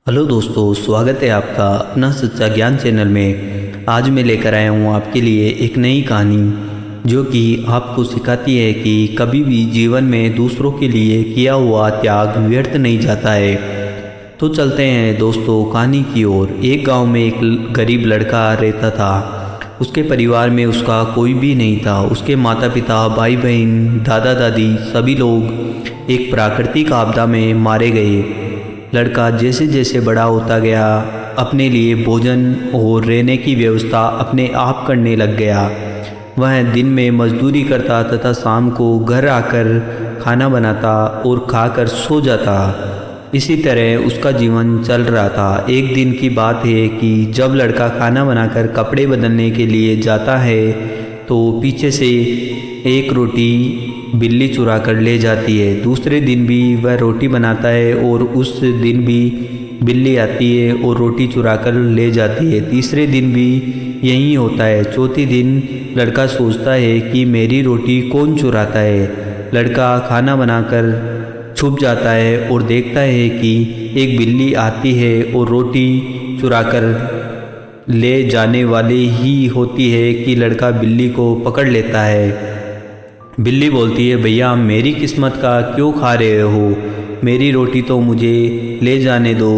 Hello दोस्तों, स्वागत है आपका अपना सच्चा ज्ञान चैनल में। आज मैं लेकर आया हूँ आपके लिए एक नई कहानी जो कि आपको सिखाती है कि कभी भी जीवन में दूसरों के लिए किया हुआ त्याग व्यर्थ नहीं जाता है। तो चलते हैं दोस्तों कहानी की ओर। एक गांव में एक गरीब लड़का रहता था। उसके परिवार में उसका कोई भी नहीं था। उसके माता पिता, भाई बहन, दादा दादी सभी लोग एक प्राकृतिक आपदा में मारे गए। लड़का जैसे जैसे बड़ा होता गया, अपने लिए भोजन और रहने की व्यवस्था अपने आप करने लग गया। वह दिन में मजदूरी करता तथा शाम को घर आकर खाना बनाता और खाकर सो जाता। इसी तरह उसका जीवन चल रहा था। एक दिन की बात है कि जब लड़का खाना बनाकर कपड़े बदलने के लिए जाता है तो पीछे से एक रोटी बिल्ली चुरा कर ले जाती है। दूसरे दिन भी वह रोटी बनाता है और उस दिन भी बिल्ली आती है और रोटी चुरा कर ले जाती है। तीसरे दिन भी यही होता है। चौथे दिन लड़का सोचता है कि मेरी रोटी कौन चुराता है। लड़का खाना बनाकर छुप जाता है और देखता है कि एक बिल्ली आती है और रोटी चुराकर ले जाने वाली ही होती है कि लड़का बिल्ली को पकड़ लेता है। बिल्ली बोलती है, भैया मेरी किस्मत का क्यों खा रहे हो, मेरी रोटी तो मुझे ले जाने दो।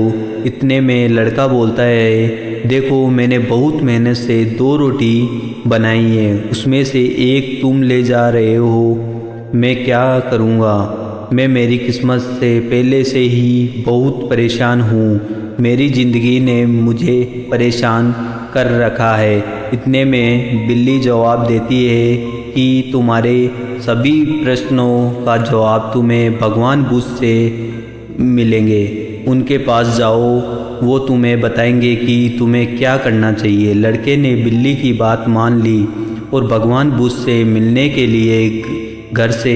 इतने में लड़का बोलता है, देखो मैंने बहुत मेहनत से 2 रोटी बनाई है, उसमें से एक तुम ले जा रहे हो। मैं क्या करूँगा, मैं मेरी किस्मत से पहले से ही बहुत परेशान हूँ। मेरी ज़िंदगी ने मुझे परेशान कर रखा है। इतने में बिल्ली जवाब देती है कि तुम्हारे सभी प्रश्नों का जवाब तुम्हें भगवान बुद्ध से मिलेंगे। उनके पास जाओ, वो तुम्हें बताएंगे कि तुम्हें क्या करना चाहिए। लड़के ने बिल्ली की बात मान ली और भगवान बुद्ध से मिलने के लिए घर से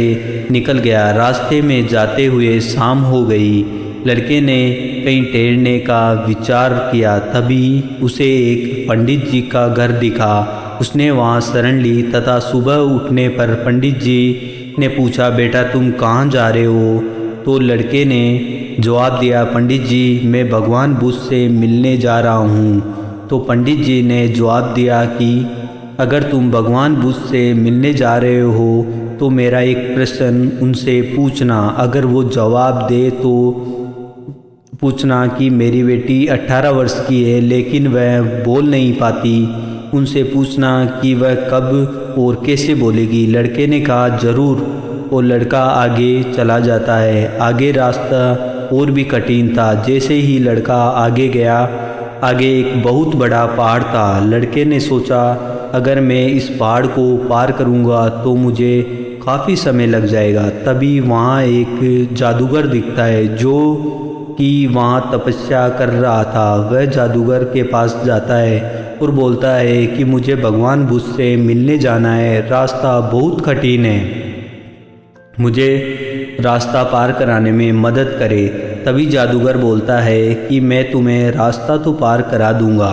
निकल गया। रास्ते में जाते हुए शाम हो गई। लड़के ने कहीं ठहरने का विचार किया। तभी उसे एक पंडित जी का घर दिखा। उसने वहां शरण ली तथा सुबह उठने पर पंडित जी ने पूछा, बेटा तुम कहाँ जा रहे हो? तो लड़के ने जवाब दिया, पंडित जी मैं भगवान बुद्ध से मिलने जा रहा हूँ। तो पंडित जी ने जवाब दिया कि अगर तुम भगवान बुद्ध से मिलने जा रहे हो तो मेरा एक प्रश्न उनसे पूछना। अगर वो जवाब दे तो पूछना कि मेरी बेटी 18 वर्ष की है लेकिन वह बोल नहीं पाती। उनसे पूछना कि वह कब और कैसे बोलेगी। लड़के ने कहा जरूर, और लड़का आगे चला जाता है। आगे रास्ता और भी कठिन था। जैसे ही लड़का आगे गया, आगे एक बहुत बड़ा पहाड़ था। लड़के ने सोचा अगर मैं इस पहाड़ को पार करूंगा तो मुझे काफ़ी समय लग जाएगा। तभी वहाँ एक जादूगर दिखता है जो कि वहाँ तपस्या कर रहा था। वह जादूगर के पास जाता है और बोलता है कि मुझे भगवान बुद्ध से मिलने जाना है, रास्ता बहुत कठिन है, मुझे रास्ता पार कराने में मदद करे। तभी जादूगर बोलता है कि मैं तुम्हें रास्ता तो पार करा दूंगा,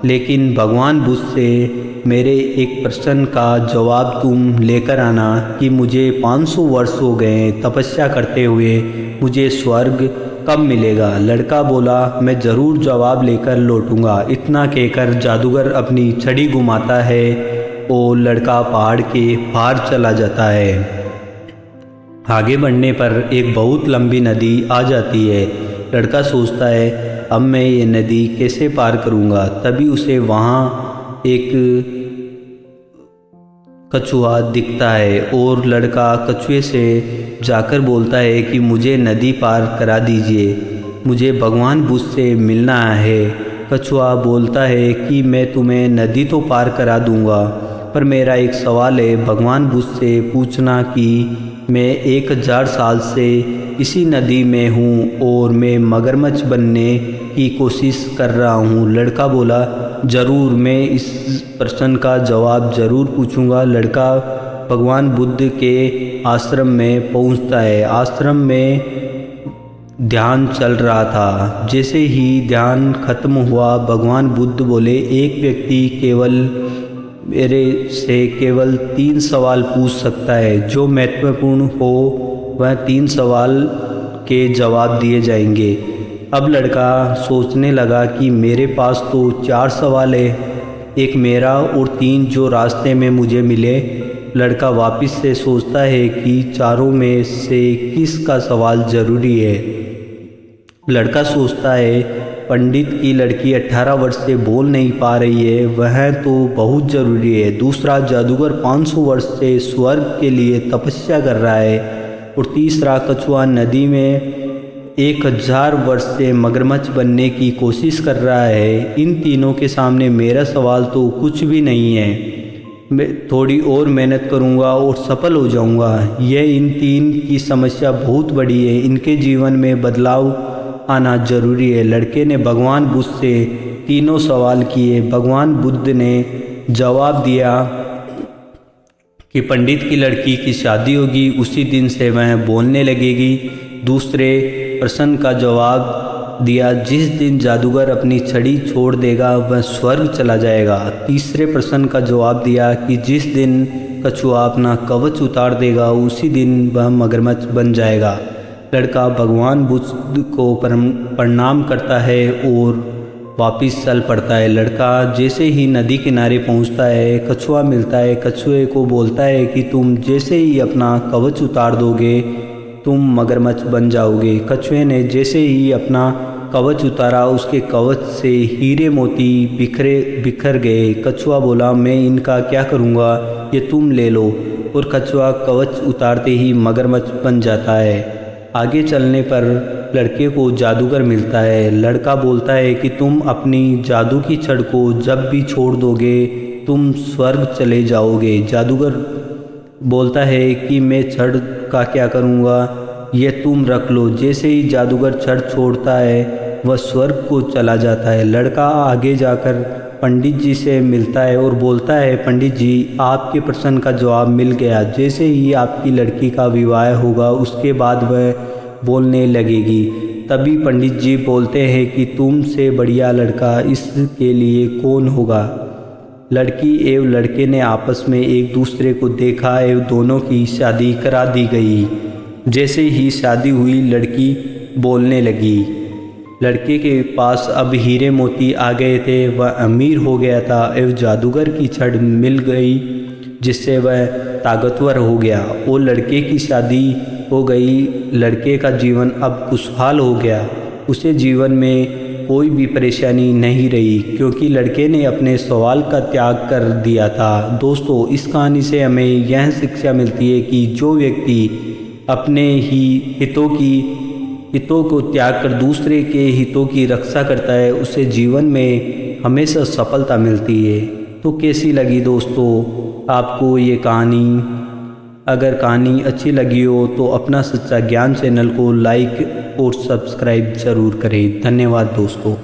लेकिन भगवान बुद्ध से मेरे एक प्रश्न का जवाब तुम लेकर आना कि मुझे 500 वर्ष हो गए तपस्या करते हुए, मुझे स्वर्ग कब मिलेगा। लड़का बोला मैं ज़रूर जवाब लेकर लौटूंगा। इतना कहकर जादूगर अपनी छड़ी घुमाता है और लड़का पहाड़ के पार चला जाता है। आगे बढ़ने पर एक बहुत लंबी नदी आ जाती है। लड़का सोचता है अब मैं ये नदी कैसे पार करूँगा। तभी उसे वहाँ एक कछुआ दिखता है और लड़का कछुए से जाकर बोलता है कि मुझे नदी पार करा दीजिए, मुझे भगवान बुद्ध से मिलना है। कछुआ बोलता है कि मैं तुम्हें नदी तो पार करा दूंगा, पर मेरा एक सवाल है। भगवान बुद्ध से पूछना कि मैं 1000 साल से इसी नदी में हूँ और मैं मगरमच्छ बनने की कोशिश कर रहा हूँ। लड़का बोला ज़रूर, मैं इस प्रश्न का जवाब ज़रूर पूछूंगा। लड़का भगवान बुद्ध के आश्रम में पहुंचता है। आश्रम में ध्यान चल रहा था। जैसे ही ध्यान खत्म हुआ, भगवान बुद्ध बोले एक व्यक्ति केवल मेरे से केवल 3 सवाल पूछ सकता है। जो महत्वपूर्ण हो वह 3 सवाल के जवाब दिए जाएंगे। अब लड़का सोचने लगा कि मेरे पास तो 4 सवाल है, एक मेरा और 3 जो रास्ते में मुझे मिले। लड़का वापस से सोचता है कि चारों में से किसका सवाल ज़रूरी है। लड़का सोचता है पंडित की लड़की 18 वर्ष से बोल नहीं पा रही है, वह तो बहुत ज़रूरी है। दूसरा, जादूगर 500 वर्ष से स्वर्ग के लिए तपस्या कर रहा है। और तीसरा, कछुआ नदी में 1000 वर्ष से मगरमच्छ बनने की कोशिश कर रहा है। इन तीनों के सामने मेरा सवाल तो कुछ भी नहीं है। मैं थोड़ी और मेहनत करूंगा और सफल हो जाऊंगा। यह इन 3 की समस्या बहुत बड़ी है, इनके जीवन में बदलाव आना जरूरी है। लड़के ने भगवान बुद्ध से तीनों सवाल किए। भगवान बुद्ध ने जवाब दिया कि पंडित की लड़की की शादी होगी, उसी दिन से वह बोलने लगेगी। दूसरे प्रश्न का जवाब दिया, जिस दिन जादूगर अपनी छड़ी छोड़ देगा वह स्वर्ग चला जाएगा। तीसरे प्रश्न का जवाब दिया कि जिस दिन कछुआ अपना कवच उतार देगा उसी दिन वह मगरमच्छ बन जाएगा। लड़का भगवान बुद्ध को प्रणाम करता है और वापस चल पड़ता है। लड़का जैसे ही नदी किनारे पहुंचता है, कछुआ मिलता है। कछुए को बोलता है कि तुम जैसे ही अपना कवच उतार दोगे तुम मगरमच्छ बन जाओगे। कछुए ने जैसे ही अपना कवच उतारा, उसके कवच से हीरे मोती बिखर गए। कछुआ बोला, मैं इनका क्या करूँगा, ये तुम ले लो। और कछुआ कवच उतारते ही मगरमच्छ बन जाता है। आगे चलने पर लड़के को जादूगर मिलता है। लड़का बोलता है कि तुम अपनी जादू की छड़ को जब भी छोड़ दोगे तुम स्वर्ग चले जाओगे। जादूगर बोलता है कि मैं छड़ का क्या करूँगा, यह तुम रख लो। जैसे ही जादूगर छड़ छोड़ता है वह स्वर्ग को चला जाता है। लड़का आगे जाकर पंडित जी से मिलता है और बोलता है, पंडित जी आपके प्रश्न का जवाब मिल गया। जैसे ही आपकी लड़की का विवाह होगा उसके बाद वह बोलने लगेगी। तभी पंडित जी बोलते हैं कि तुमसे बढ़िया लड़का इसके लिए कौन होगा। लड़की एवं लड़के ने आपस में एक दूसरे को देखा एवं दोनों की शादी करा दी गई। जैसे ही शादी हुई लड़की बोलने लगी। लड़के के पास अब हीरे मोती आ गए थे, वह अमीर हो गया था एवं जादूगर की छड़ मिल गई जिससे वह ताकतवर हो गया और लड़के की शादी हो गई। लड़के का जीवन अब खुशहाल हो गया। उसे जीवन में कोई भी परेशानी नहीं रही क्योंकि लड़के ने अपने सवाल का त्याग कर दिया था। दोस्तों, इस कहानी से हमें यह शिक्षा मिलती है कि जो व्यक्ति अपने ही हितों को त्याग कर दूसरे के हितों की रक्षा करता है उसे जीवन में हमेशा सफलता मिलती है। तो कैसी लगी दोस्तों आपको ये कहानी? अगर कहानी अच्छी लगी हो तो अपना सच्चा ज्ञान चैनल को लाइक और सब्सक्राइब ज़रूर करें। धन्यवाद दोस्तों।